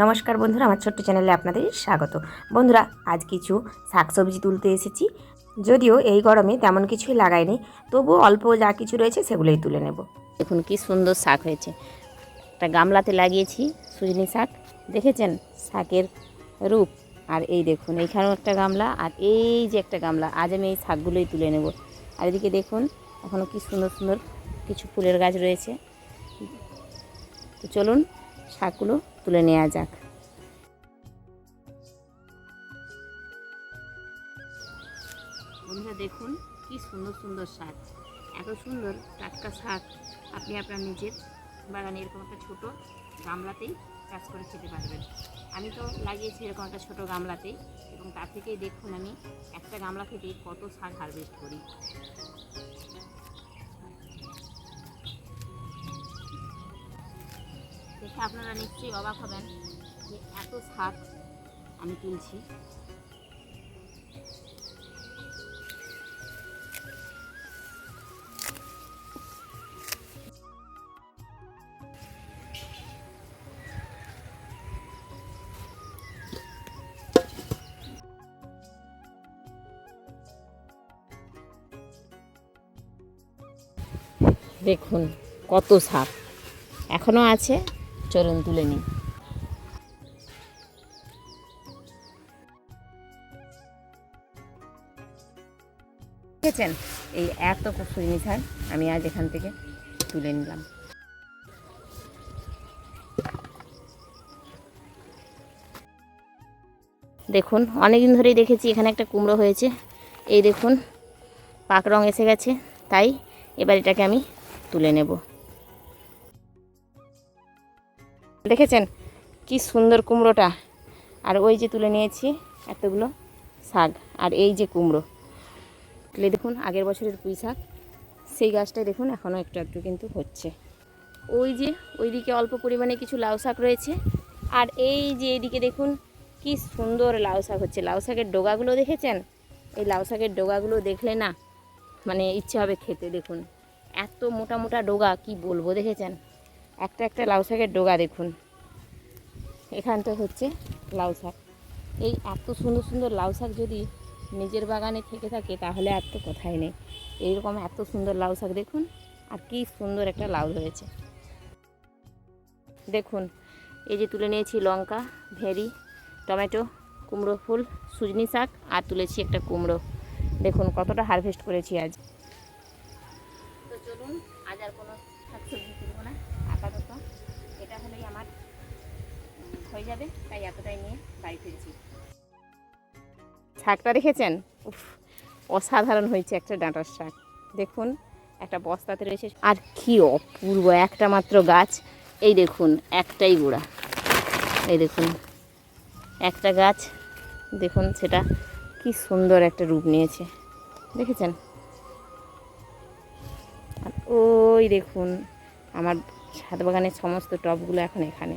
নমস্কার বন্ধুরা, আমার ছোট্ট চ্যানেলে আপনাদের স্বাগত। বন্ধুরা, আজ কিছু শাকসবজি তুলতে এসেছি। যদিও এই গরমে তেমন কিছুই লাগাইনি, তবুও অল্প যা কিছু রয়েছে সেগুলোই তুলে নেব। দেখুন কি সুন্দর শাক হয়েছে। একটা গামলাতে লাগিয়েছি সজনে শাক, দেখেছেন শাকের রূপ। আর এই দেখুন এইখানেও একটা গামলা, আর এই যে একটা গামলা। আজ আমি এই শাকগুলোই তুলে নেব। আর এদিকে দেখুন এখনও কি সুন্দর সুন্দর কিছু ফুলের গাছ রয়েছে। তো চলুন শাকগুলো তুলে নেওয়া যাক। বন্ধুরা দেখুন কি সুন্দর সুন্দর শাক, এত সুন্দর টাটকা শাক আপনি আপনার নিজের বাগানে এরকম একটা ছোটো গামলাতেই চাষ করে খেতে পারবেন। আমি তো লাগিয়েছি এরকম একটা ছোটো গামলাতেই, এবং তার থেকেই দেখুন আমি একটা গামলা থেকেই কত শাক হারভেস্ট করি। দেখে আপনারা নিশ্চয়ই অবাক হবেন যে এত শাক আমি তুলছি। দেখুন কত শাক এখনও আছে, চলুন তুলে নিই। দেখেছেন এই এত সজনে শাক আমি আজ এখান থেকে তুলে নিলাম। দেখুন অনেকদিন ধরেই দেখেছি এখানে একটা কুমড়ো হয়েছে। এই দেখুন পাক রং এসে গেছে, তাই এবার এটাকে আমি তুলে নেব। দেখেছেন কি সুন্দর কুমড়োটা, আর ওই যে তুলে নিয়েছি এতগুলো শাক, আর এই যে কুমড়ো তুলে দেখুন আগের বছরের পুঁই শাক, সেই গাছটাই দেখুন এখনও একটু একটু কিন্তু হচ্ছে। ওই যে ওইদিকে অল্প পরিমাণে কিছু লাউ শাক রয়েছে, আর এই যে এইদিকে দেখুন কি সুন্দর লাউ শাক হচ্ছে। লাউ শাকের ডগাগুলো দেখেছেন? এই লাউ শাকের ডগাগুলো দেখলে না মানে ইচ্ছে হবে খেতে। দেখুন এত মোটা মোটা ডগা, কি বলবো, দেখেছেন একটা একটা লাউ শাকের ডগা দেখুন। এখানটা হচ্ছে লাউ শাক। এই এত সুন্দর সুন্দর লাউ শাক যদি নিজের বাগানে থেকে থাকে তাহলে আর তো কথাই নেই। এইরকম এত সুন্দর লাউ শাক দেখুন, আর কি সুন্দর একটা লাউ ধরেছে। দেখুন এই যে তুলে নিয়েছি লঙ্কা, ভেঁড়ি, টমেটো, কুমড়ো ফুল, সজনে শাক, আর তুলেছি একটা কুমড়ো। দেখুন কতটা হারভেস্ট করেছি আজ। তো চলুন আজ আর কোনো শাকসবজি তুলব না, আপাতত এটা হলেই আমার হয়ে যাবে, তাই এতটাই নিয়ে বাড়ি ফিরেছি। শাকটা দেখেছেন? উফ, অসাধারণ হয়েছে একটা ডাঁটার শাক। দেখুন একটা বস্তাতে রয়েছে, আর কি অপূর্ব একটা মাত্র গাছ। এই দেখুন একটাই গোড়া, এই দেখুন একটা গাছ, দেখুন সেটা কি সুন্দর একটা রূপ নিয়েছে, দেখেছেন? আর ওই দেখুন আমার ছাদ বাগানের সমস্ত টবগুলো এখন এখানে।